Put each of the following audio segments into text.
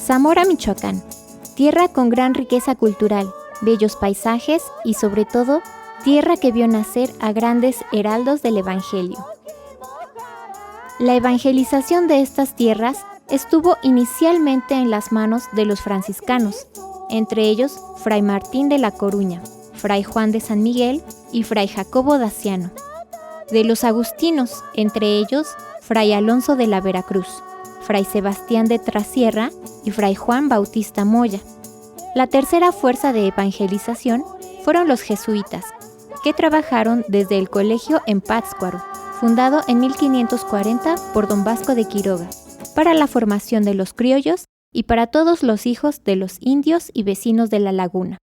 Zamora, Michoacán, tierra con gran riqueza cultural, bellos paisajes y sobre todo, tierra que vio nacer a grandes heraldos del Evangelio. La evangelización de estas tierras estuvo inicialmente en las manos de los franciscanos, entre ellos Fray Martín de la Coruña, Fray Juan de San Miguel y Fray Jacobo Daciano. De los agustinos, entre ellos Fray Alonso de la Veracruz, Fray Sebastián de Trasierra y Fray Juan Bautista Moya. La tercera fuerza de evangelización fueron los jesuitas, que trabajaron desde el colegio en Pátzcuaro, fundado en 1540 por don Vasco de Quiroga, para la formación de los criollos y para todos los hijos de los indios y vecinos de la laguna.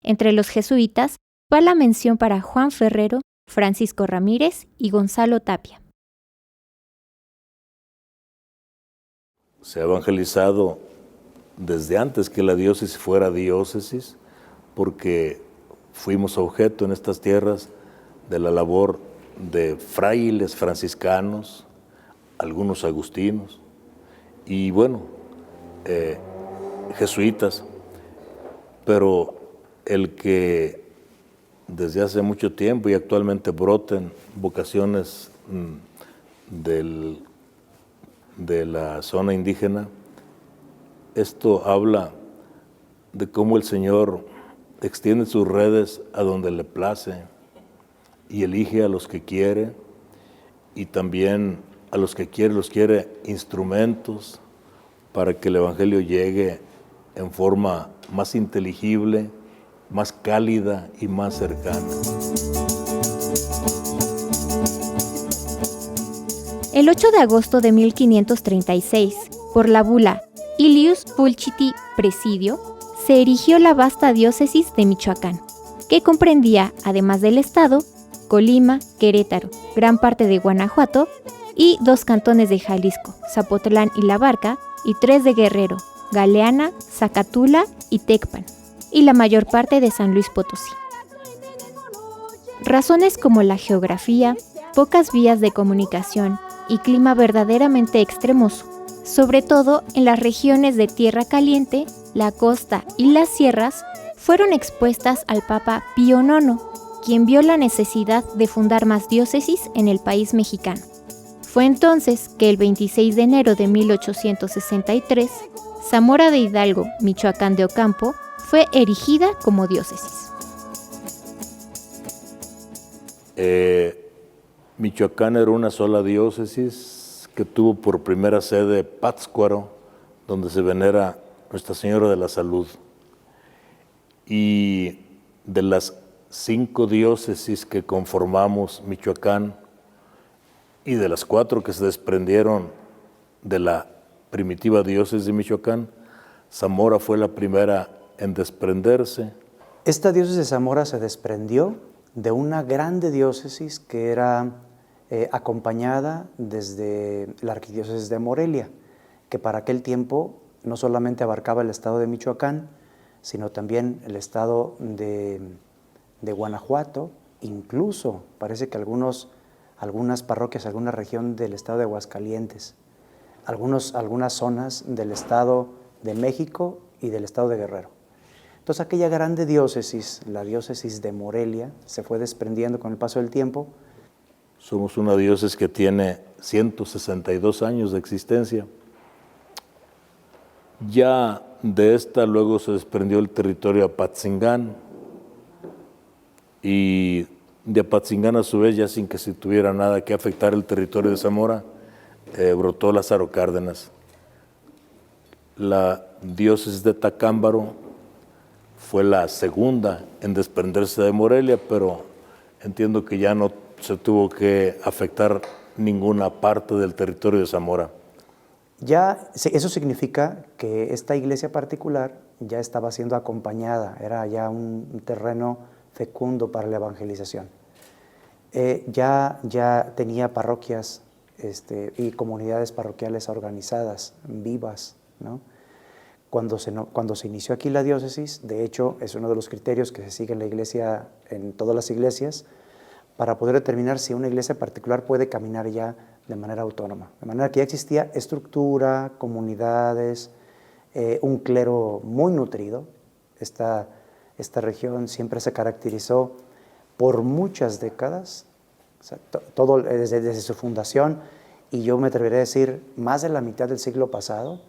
Entre los jesuitas va la mención para Juan Ferrero, Francisco Ramírez y Gonzalo Tapia. Se ha evangelizado desde antes que la diócesis fuera diócesis, porque fuimos objeto en estas tierras de la labor de frailes franciscanos, algunos agustinos y jesuitas, pero el que desde hace mucho tiempo y actualmente broten vocaciones de la zona indígena, esto habla de cómo el Señor extiende sus redes a donde le place y elige a los que quiere, y también a los que quiere los quiere instrumentos para que el Evangelio llegue en forma más inteligible, más cálida y más cercana. El 8 de agosto de 1536, por la bula Ilius Pulchiti Presidio, se erigió la vasta diócesis de Michoacán, que comprendía, además del estado, Colima, Querétaro, gran parte de Guanajuato y 2 cantones de Jalisco, Zapotlán y La Barca, y 3 de Guerrero, Galeana, Zacatula y Tecpan, y la mayor parte de San Luis Potosí. Razones como la geografía, pocas vías de comunicación y clima verdaderamente extremoso, sobre todo en las regiones de tierra caliente, la costa y las sierras, fueron expuestas al Papa Pío IX, quien vio la necesidad de fundar más diócesis en el país mexicano. Fue entonces que el 26 de enero de 1863, Zamora de Hidalgo, Michoacán de Ocampo, fue erigida como diócesis. Michoacán era una sola diócesis que tuvo por primera sede Pátzcuaro, donde se venera Nuestra Señora de la Salud. Y de las 5 diócesis que conformamos Michoacán, y de las 4 que se desprendieron de la primitiva diócesis de Michoacán, Zamora fue la primera en desprenderse. Esta diócesis de Zamora se desprendió de una grande diócesis que era acompañada desde la arquidiócesis de Morelia, que para aquel tiempo no solamente abarcaba el estado de Michoacán, sino también el estado de Guanajuato, incluso parece que algunas parroquias, alguna región del estado de Aguascalientes, algunas zonas del estado de México y del estado de Guerrero. Entonces aquella grande diócesis, la diócesis de Morelia, se fue desprendiendo con el paso del tiempo. Somos una diócesis que tiene 162 años de existencia. Ya de esta luego se desprendió el territorio Apatzingán, y de Apatzingán a su vez, ya sin que se tuviera nada que afectar el territorio de Zamora, brotó Lázaro Cárdenas. La diócesis de Tacámbaro fue la segunda en desprenderse de Morelia, pero entiendo que ya no se tuvo que afectar ninguna parte del territorio de Zamora. Eso significa que esta iglesia particular ya estaba siendo acompañada, era ya un terreno fecundo para la evangelización. Ya tenía parroquias y comunidades parroquiales organizadas, vivas, ¿no? Cuando se inició aquí la diócesis, de hecho, es uno de los criterios que se sigue en la iglesia, en todas las iglesias, para poder determinar si una iglesia particular puede caminar ya de manera autónoma. De manera que ya existía estructura, comunidades, un clero muy nutrido. Esta región siempre se caracterizó por muchas décadas, o sea, todo desde su fundación, y yo me atrevería a decir más de la mitad del siglo pasado,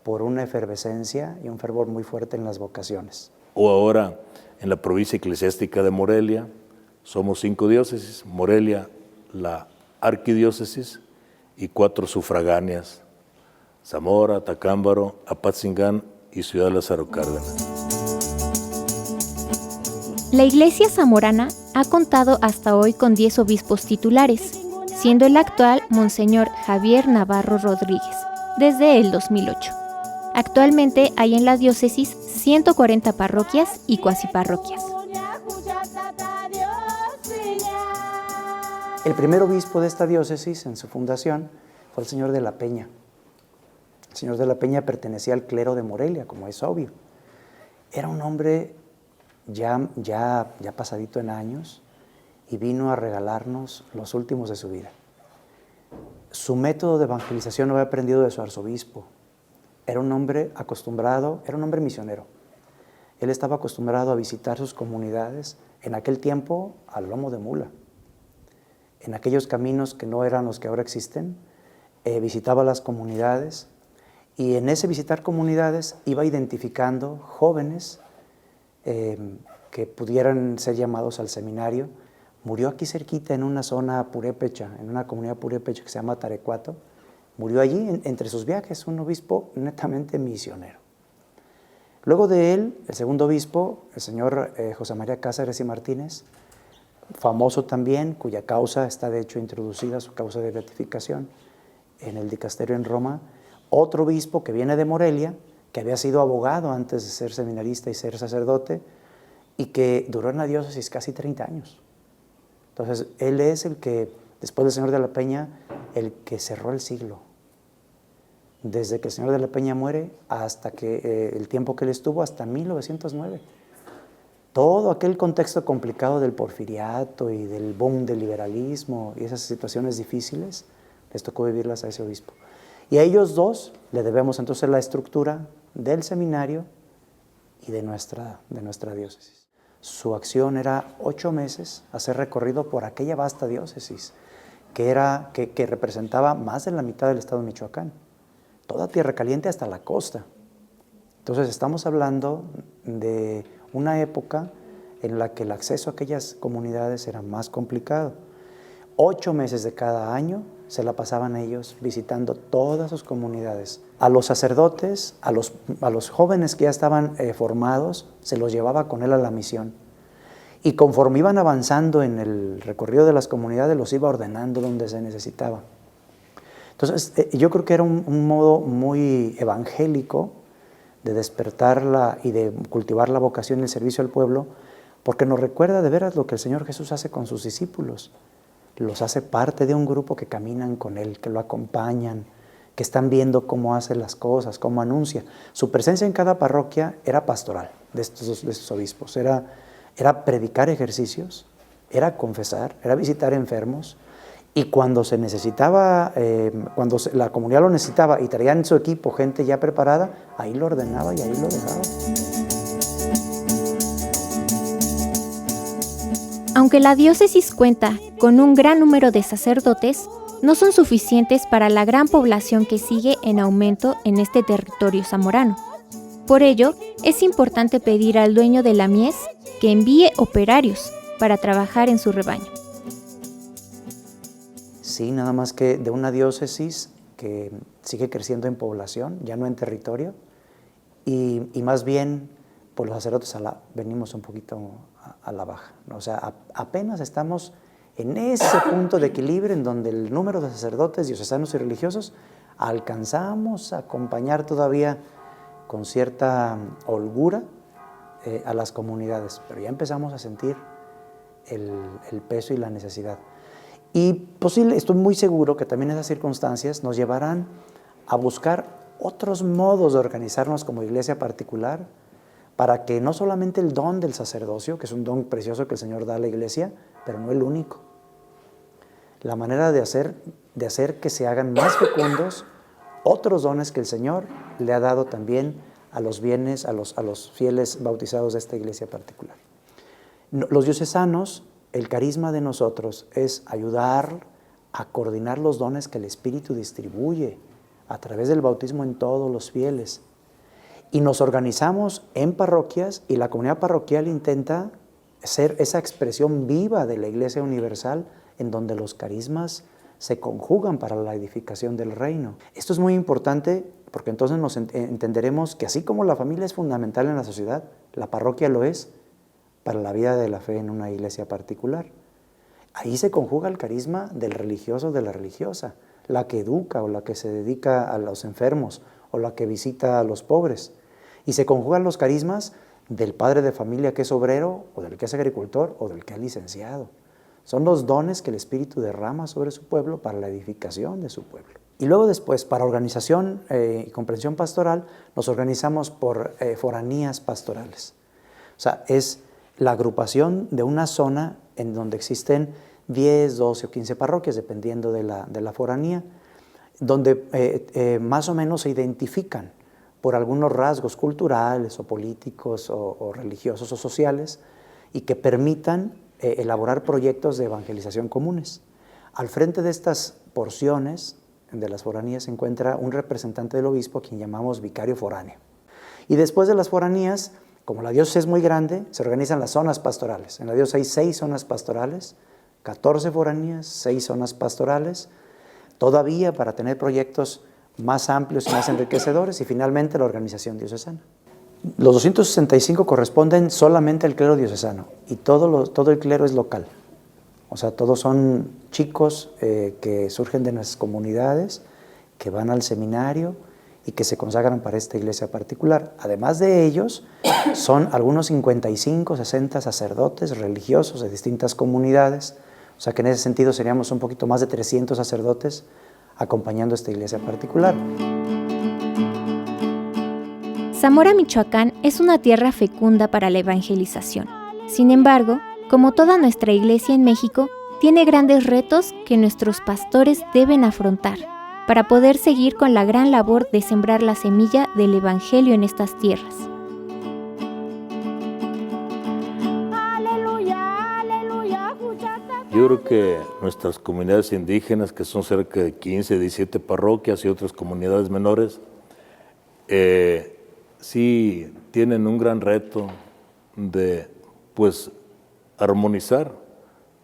por una efervescencia y un fervor muy fuerte en las vocaciones. O ahora, en la provincia eclesiástica de Morelia, somos 5 diócesis: Morelia, la arquidiócesis, y 4 sufragáneas: Zamora, Tacámbaro, Apatzingán y Ciudad de Lázaro Cárdenas. La Iglesia zamorana ha contado hasta hoy con 10 obispos titulares, siendo el actual Monseñor Javier Navarro Rodríguez, desde el 2008. Actualmente hay en la diócesis 140 parroquias y cuasiparroquias. El primer obispo de esta diócesis, en su fundación, fue el señor de la Peña. El señor de la Peña pertenecía al clero de Morelia, como es obvio. Era un hombre ya pasadito en años y vino a regalarnos los últimos de su vida. Su método de evangelización lo había aprendido de su arzobispo. Era un hombre acostumbrado, era un hombre misionero. Él estaba acostumbrado a visitar sus comunidades, en aquel tiempo al lomo de mula. En aquellos caminos que no eran los que ahora existen, visitaba las comunidades, y en ese visitar comunidades iba identificando jóvenes que pudieran ser llamados al seminario. Murió aquí cerquita en una zona purépecha, en una comunidad purépecha que se llama Tarecuato. Murió allí entre sus viajes, un obispo netamente misionero. Luego de él, el segundo obispo, el señor José María Cáceres y Martínez, famoso también, cuya causa está de hecho introducida, su causa de beatificación, en el dicasterio en Roma. Otro obispo que viene de Morelia, que había sido abogado antes de ser seminarista y ser sacerdote, y que duró en la diócesis casi 30 años. Entonces, él es el que, después del señor de la Peña, el que cerró el siglo. Desde que el señor de la Peña muere hasta que el tiempo que él estuvo, hasta 1909. Todo aquel contexto complicado del porfiriato y del boom del liberalismo y esas situaciones difíciles, les tocó vivirlas a ese obispo. Y a ellos dos le debemos entonces la estructura del seminario y de nuestra diócesis. Su acción era 8 meses hacer recorrido por aquella vasta diócesis que representaba más de la mitad del estado de Michoacán, toda Tierra Caliente hasta la costa. Entonces estamos hablando de una época en la que el acceso a aquellas comunidades era más complicado. 8 meses de cada año se la pasaban ellos visitando todas sus comunidades. A los sacerdotes, a los jóvenes que ya estaban formados, se los llevaba con él a la misión. Y conforme iban avanzando en el recorrido de las comunidades, los iba ordenando donde se necesitaba. Entonces, yo creo que era un modo muy evangélico de despertarla y de cultivar la vocación y el servicio al pueblo, porque nos recuerda de veras lo que el Señor Jesús hace con sus discípulos. Los hace parte de un grupo que caminan con Él, que lo acompañan, que están viendo cómo hace las cosas, cómo anuncia. Su presencia en cada parroquia era pastoral de estos obispos, era predicar ejercicios, era confesar, era visitar enfermos, y cuando se necesitaba, cuando la comunidad lo necesitaba y traían en su equipo gente ya preparada, ahí lo ordenaba y ahí lo dejaba. Aunque la diócesis cuenta con un gran número de sacerdotes, no son suficientes para la gran población que sigue en aumento en este territorio zamorano. Por ello, es importante pedir al dueño de la mies que envíe operarios para trabajar en su rebaño. Sí, nada más que de una diócesis que sigue creciendo en población, ya no en territorio, y más bien por los sacerdotes venimos un poquito a la baja, ¿no? O sea, apenas estamos en ese punto de equilibrio en donde el número de sacerdotes diocesanos y religiosos alcanzamos a acompañar todavía con cierta holgura a las comunidades, pero ya empezamos a sentir el peso y la necesidad. Y estoy muy seguro que también esas circunstancias nos llevarán a buscar otros modos de organizarnos como iglesia particular, para que no solamente el don del sacerdocio, que es un don precioso que el Señor da a la iglesia, pero no el único. La manera de hacer que se hagan más fecundos otros dones que el Señor le ha dado también a los bienes, a los fieles bautizados de esta iglesia particular. Los diocesanos, el carisma de nosotros es ayudar a coordinar los dones que el Espíritu distribuye a través del bautismo en todos los fieles. Y nos organizamos en parroquias y la comunidad parroquial intenta ser esa expresión viva de la Iglesia Universal en donde los carismas se conjugan para la edificación del reino. Esto es muy importante porque entonces nos entenderemos que así como la familia es fundamental en la sociedad, la parroquia lo es para la vida de la fe en una iglesia particular. Ahí se conjuga el carisma del religioso, de la religiosa, la que educa o la que se dedica a los enfermos o la que visita a los pobres. Y se conjugan los carismas del padre de familia que es obrero o del que es agricultor o del que es licenciado. Son los dones que el Espíritu derrama sobre su pueblo para la edificación de su pueblo. Y luego después, para organización y comprensión pastoral, nos organizamos por foranías pastorales. O sea, es la agrupación de una zona en donde existen 10, 12 o 15 parroquias, dependiendo de la foranía, donde más o menos se identifican por algunos rasgos culturales o políticos o religiosos o sociales y que permitan elaborar proyectos de evangelización comunes. Al frente de estas porciones de las foranías se encuentra un representante del obispo a quien llamamos vicario foráneo. Y después de las foranías, como la diócesis es muy grande, se organizan las zonas pastorales. En la diócesis hay 6 zonas pastorales, 14 foranías, 6 zonas pastorales, todavía para tener proyectos más amplios y más enriquecedores, y finalmente la organización diocesana. Los 265 corresponden solamente al clero diocesano y todo el clero es local. O sea, todos son chicos que surgen de nuestras comunidades, que van al seminario y que se consagran para esta iglesia particular. Además de ellos, son algunos 55, 60 sacerdotes religiosos de distintas comunidades. O sea que en ese sentido seríamos un poquito más de 300 sacerdotes acompañando a esta iglesia particular. Zamora, Michoacán, es una tierra fecunda para la evangelización. Sin embargo, como toda nuestra iglesia en México, tiene grandes retos que nuestros pastores deben afrontar para poder seguir con la gran labor de sembrar la semilla del evangelio en estas tierras. Yo creo que nuestras comunidades indígenas, que son cerca de 15, 17 parroquias y otras comunidades menores, sí tienen un gran reto de, armonizar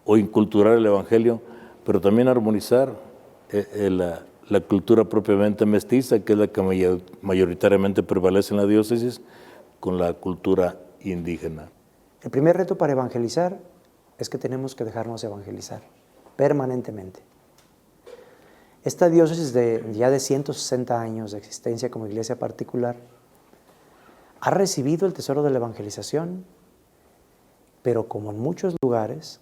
o inculturar el evangelio, pero también armonizar la cultura propiamente mestiza, que es la que mayoritariamente prevalece en la diócesis, con la cultura indígena. El primer reto para evangelizar es que tenemos que dejarnos evangelizar permanentemente. Esta diócesis ya de 160 años de existencia como iglesia particular ha recibido el tesoro de la evangelización, pero como en muchos lugares,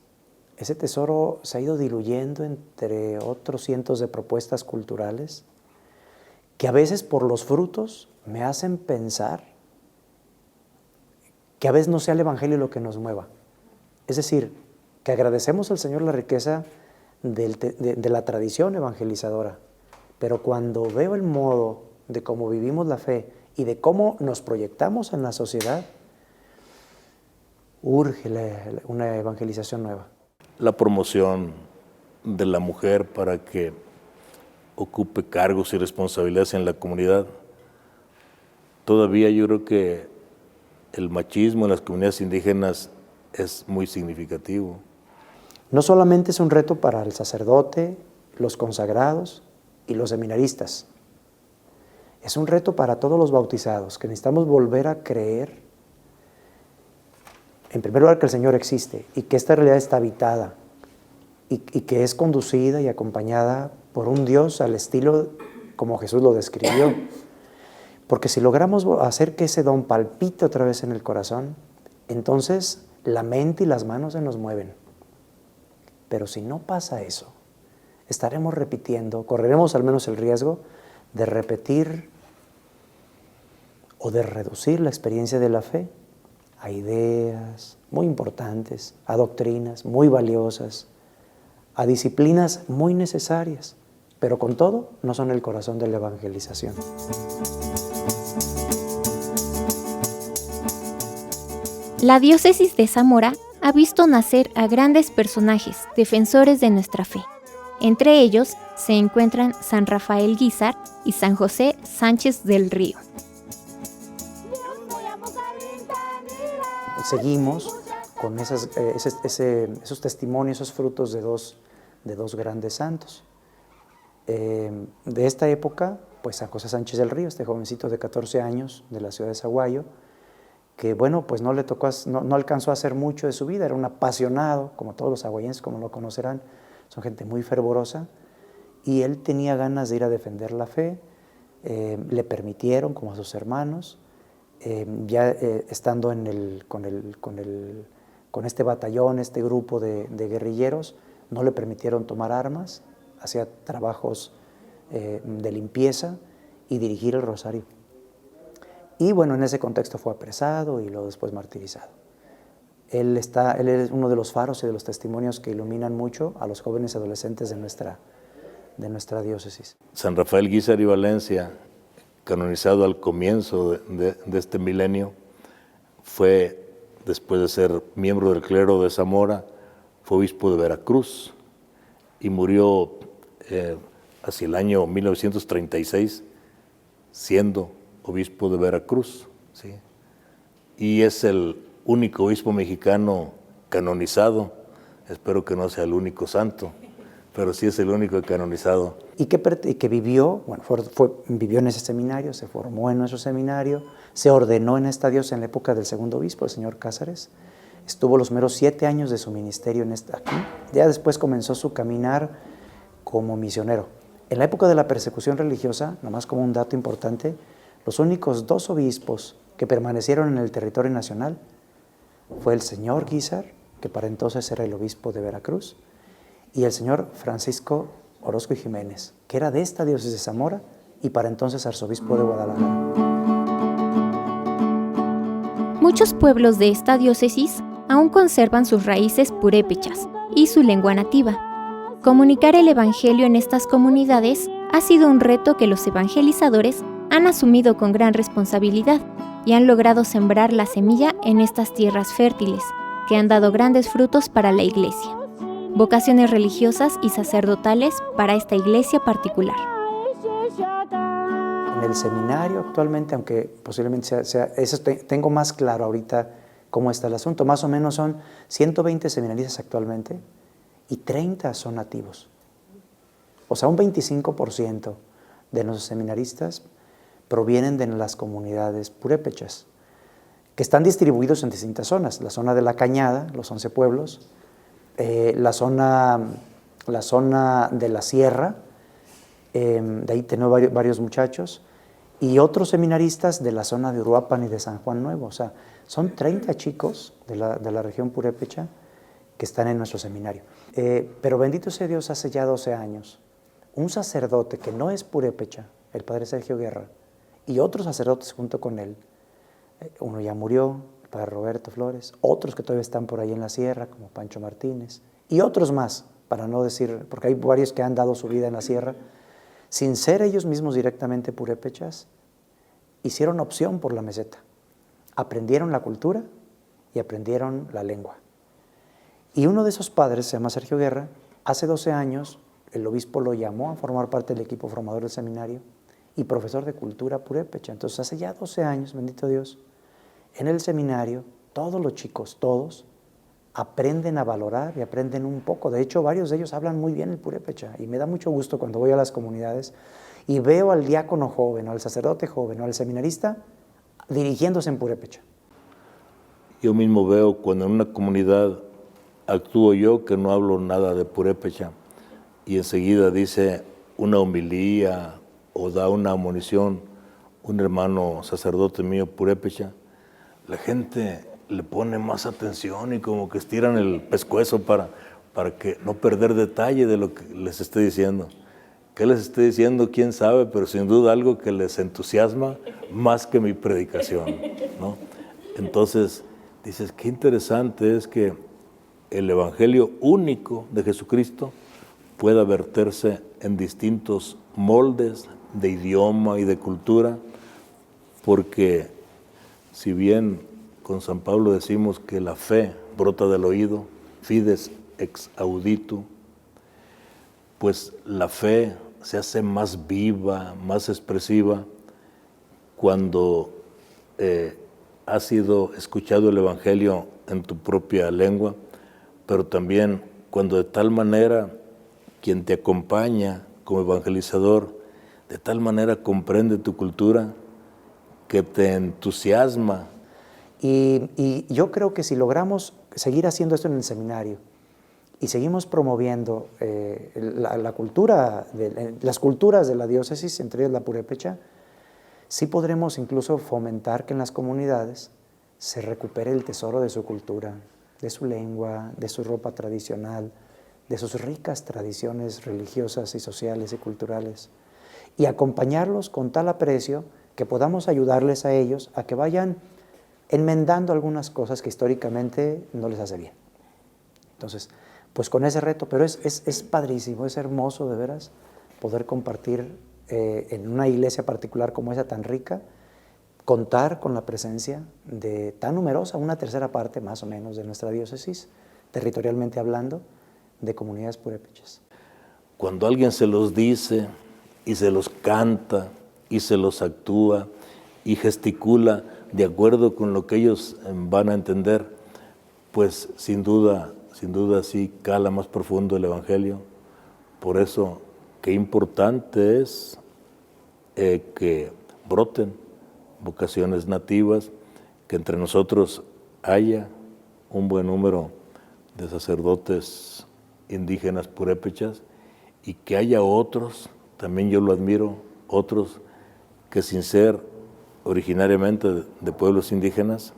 ese tesoro se ha ido diluyendo entre otros cientos de propuestas culturales que a veces por los frutos me hacen pensar que a veces no sea el evangelio lo que nos mueva. Es decir, que agradecemos al Señor la riqueza de la tradición evangelizadora, pero cuando veo el modo de cómo vivimos la fe y de cómo nos proyectamos en la sociedad, urge una evangelización nueva. La promoción de la mujer para que ocupe cargos y responsabilidades en la comunidad. Todavía yo creo que el machismo en las comunidades indígenas es muy significativo. No solamente es un reto para el sacerdote, los consagrados y los seminaristas. Es un reto para todos los bautizados, que necesitamos volver a creer, en primer lugar, que el Señor existe y que esta realidad está habitada y que es conducida y acompañada por un Dios al estilo como Jesús lo describió. Porque si logramos hacer que ese don palpite otra vez en el corazón, entonces la mente y las manos se nos mueven. Pero si no pasa eso, estaremos repitiendo, correremos al menos el riesgo de repetir o de reducir la experiencia de la fe a ideas muy importantes, a doctrinas muy valiosas, a disciplinas muy necesarias, pero con todo no son el corazón de la evangelización. La diócesis de Zamora ha visto nacer a grandes personajes, defensores de nuestra fe. Entre ellos se encuentran San Rafael Guízar y San José Sánchez del Río. Seguimos con esos testimonios, esos frutos de dos grandes santos. De esta época, pues San José Sánchez del Río, este jovencito de 14 años de la ciudad de Zaguayo, que bueno, pues no alcanzó a hacer mucho de su vida, era un apasionado, como todos los zaguayenses, como lo conocerán, son gente muy fervorosa, y él tenía ganas de ir a defender la fe, le permitieron, como a sus hermanos, estando con este batallón, este grupo de guerrilleros, no le permitieron tomar armas, hacía trabajos de limpieza y dirigir el rosario. Y bueno, en ese contexto fue apresado y luego después martirizado. Él es uno de los faros y de los testimonios que iluminan mucho a los jóvenes y adolescentes de nuestra diócesis. San Rafael Guízar y Valencia, canonizado al comienzo de este milenio, fue, después de ser miembro del clero de Zamora, fue obispo de Veracruz y murió hacia el año 1936 siendo obispo de Veracruz, ¿sí? Y es el único obispo mexicano canonizado, espero que no sea el único santo, pero sí es el único canonizado. Y que vivió, bueno, vivió en ese seminario, se formó en nuestro seminario, se ordenó en esta diócesis en la época del segundo obispo, el señor Cázares, estuvo los meros 7 años de su ministerio aquí, ya después comenzó su caminar como misionero. En la época de la persecución religiosa, nomás como un dato importante, los únicos 2 obispos que permanecieron en el territorio nacional fue el señor Guízar, que para entonces era el obispo de Veracruz, y el señor Francisco Orozco y Jiménez, que era de esta diócesis de Zamora y para entonces arzobispo de Guadalajara. Muchos pueblos de esta diócesis aún conservan sus raíces purépechas y su lengua nativa. Comunicar el evangelio en estas comunidades ha sido un reto que los evangelizadores han asumido con gran responsabilidad y han logrado sembrar la semilla en estas tierras fértiles, que han dado grandes frutos para la Iglesia. Vocaciones religiosas y sacerdotales para esta iglesia particular. En el seminario actualmente, aunque posiblemente tengo más claro ahorita cómo está el asunto, más o menos son 120 seminaristas actualmente y 30 son nativos. O sea, un 25% de nuestros seminaristas provienen de las comunidades purépechas, que están distribuidos en distintas zonas. La zona de La Cañada, los 11 pueblos, la zona de la Sierra, de ahí tenemos varios muchachos, y otros seminaristas de la zona de Uruapan y de San Juan Nuevo. O sea, son 30 chicos de la región purépecha que están en nuestro seminario. Pero bendito sea Dios, hace ya 12 años, un sacerdote que no es purépecha, el padre Sergio Guerra, y otros sacerdotes junto con él, uno ya murió, el padre Roberto Flores, otros que todavía están por ahí en la sierra, como Pancho Martínez, y otros más, para no decir, porque hay varios que han dado su vida en la sierra, sin ser ellos mismos directamente purépechas, hicieron opción por la meseta, aprendieron la cultura y aprendieron la lengua. Y uno de esos padres, se llama Sergio Guerra, hace 12 años el obispo lo llamó a formar parte del equipo formador del seminario y profesor de cultura purépecha. Entonces hace ya 12 años, bendito Dios, en el seminario todos los chicos, todos, aprenden a valorar y aprenden un poco. De hecho, varios de ellos hablan muy bien el purépecha y me da mucho gusto cuando voy a las comunidades y veo al diácono joven o al sacerdote joven o al seminarista dirigiéndose en purépecha. Yo mismo veo cuando en una comunidad actúo yo que no hablo nada de purépecha y enseguida dice una homilía o da una admonición un hermano sacerdote mío purépecha, la gente le pone más atención y como que estiran el pescuezo para que no perder detalle de lo que les esté diciendo. ¿Qué les esté diciendo? ¿Quién sabe? Pero sin duda algo que les entusiasma más que mi predicación, ¿no? Entonces, dices, qué interesante es que el Evangelio único de Jesucristo pueda verterse en distintos moldes de idioma y de cultura, porque si bien con San Pablo decimos que la fe brota del oído, fides ex auditu, pues la fe se hace más viva, más expresiva cuando ha sido escuchado el Evangelio en tu propia lengua, pero también cuando de tal manera quien te acompaña como evangelizador, de tal manera comprende tu cultura que te entusiasma. Y yo creo que si logramos seguir haciendo esto en el seminario y seguimos promoviendo la cultura, las culturas de la diócesis, entre ellas la purépecha, sí podremos incluso fomentar que en las comunidades se recupere el tesoro de su cultura, de su lengua, de su ropa tradicional, de sus ricas tradiciones religiosas y sociales y culturales, y acompañarlos con tal aprecio que podamos ayudarles a ellos a que vayan enmendando algunas cosas que históricamente no les hace bien. Entonces, pues con ese reto, pero es padrísimo, es hermoso de veras poder compartir en una iglesia particular como esa tan rica, contar con la presencia de tan numerosa, una tercera parte más o menos de nuestra diócesis, territorialmente hablando, de comunidades purépechas. Cuando alguien se los dice y se los canta y se los actúa y gesticula de acuerdo con lo que ellos van a entender, pues sin duda sí cala más profundo el Evangelio. Por eso, qué importante es que broten vocaciones nativas, que entre nosotros haya un buen número de sacerdotes indígenas purépechas y que haya otros, también yo lo admiro, otros que sin ser originariamente de pueblos indígenas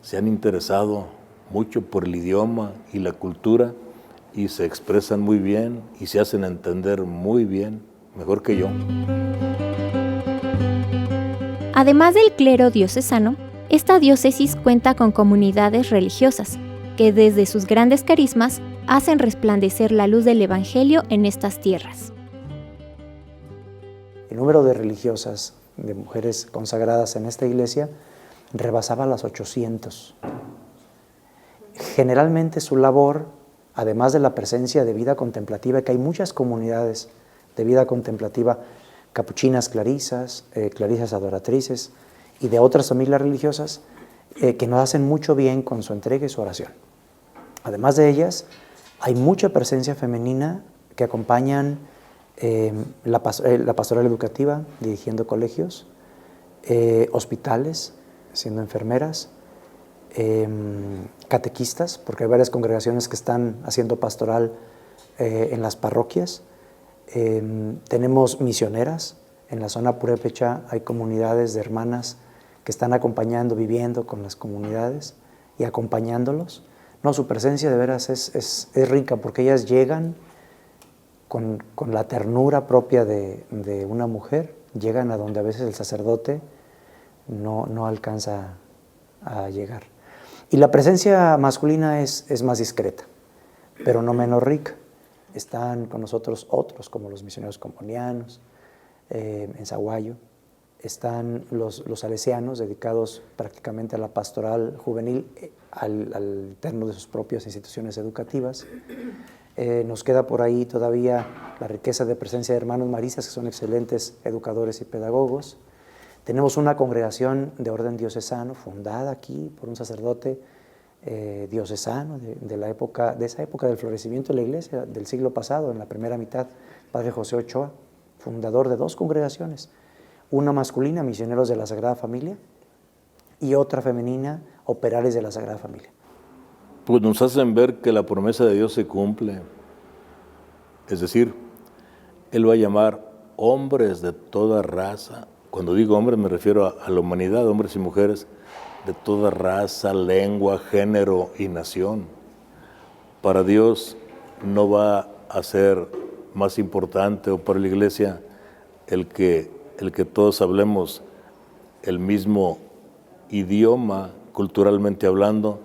se han interesado mucho por el idioma y la cultura y se expresan muy bien y se hacen entender muy bien, mejor que yo. Además del clero diocesano, esta diócesis cuenta con comunidades religiosas, que desde sus grandes carismas hacen resplandecer la luz del Evangelio en estas tierras. El número de religiosas, de mujeres consagradas en esta iglesia, rebasaba las 800. Generalmente su labor, además de la presencia de vida contemplativa, que hay muchas comunidades de vida contemplativa, capuchinas clarisas, clarisas adoratrices y de otras familias religiosas que nos hacen mucho bien con su entrega y su oración. Además de ellas, hay mucha presencia femenina que acompañan la pastoral educativa, dirigiendo colegios, hospitales, siendo enfermeras, catequistas, porque hay varias congregaciones que están haciendo pastoral en las parroquias. Tenemos misioneras, en la zona purépecha hay comunidades de hermanas que están acompañando, viviendo con las comunidades y acompañándolos. No, su presencia de veras es rica porque ellas llegan con la ternura propia de una mujer, llegan a donde a veces el sacerdote no alcanza a llegar. Y la presencia masculina es más discreta, pero no menos rica. Están con nosotros otros, como los misioneros componianos, en Zaguayo. Están los salesianos, dedicados prácticamente a la pastoral juvenil, al terno de sus propias instituciones educativas. Nos queda por ahí todavía la riqueza de presencia de hermanos maristas, que son excelentes educadores y pedagogos. Tenemos una congregación de orden diocesano, fundada aquí por un sacerdote diocesano de esa época del florecimiento de la iglesia, del siglo pasado, en la primera mitad, Padre José Ochoa, fundador de 2 congregaciones, una masculina, Misioneros de la Sagrada Familia, y otra femenina, Operarios de la Sagrada Familia. Pues nos hacen ver que la promesa de Dios se cumple. Es decir, Él va a llamar hombres de toda raza. Cuando digo hombres me refiero a la humanidad, hombres y mujeres de toda raza, lengua, género y nación. Para Dios no va a ser más importante, o para la Iglesia, el que todos hablemos el mismo idioma, culturalmente hablando,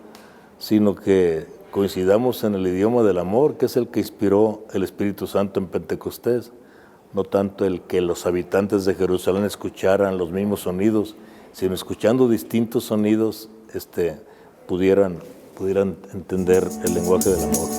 sino que coincidamos en el idioma del amor, que es el que inspiró el Espíritu Santo en Pentecostés, no tanto el que los habitantes de Jerusalén escucharan los mismos sonidos, sino escuchando distintos sonidos, pudieran entender el lenguaje del amor.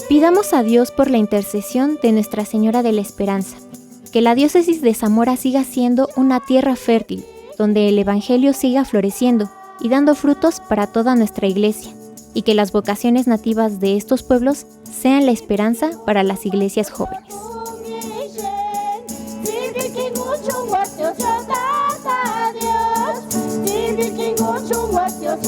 Pidamos a Dios por la intercesión de Nuestra Señora de la Esperanza, que la diócesis de Zamora siga siendo una tierra fértil, donde el Evangelio siga floreciendo y dando frutos para toda nuestra Iglesia, y que las vocaciones nativas de estos pueblos sean la esperanza para las iglesias jóvenes. Dios,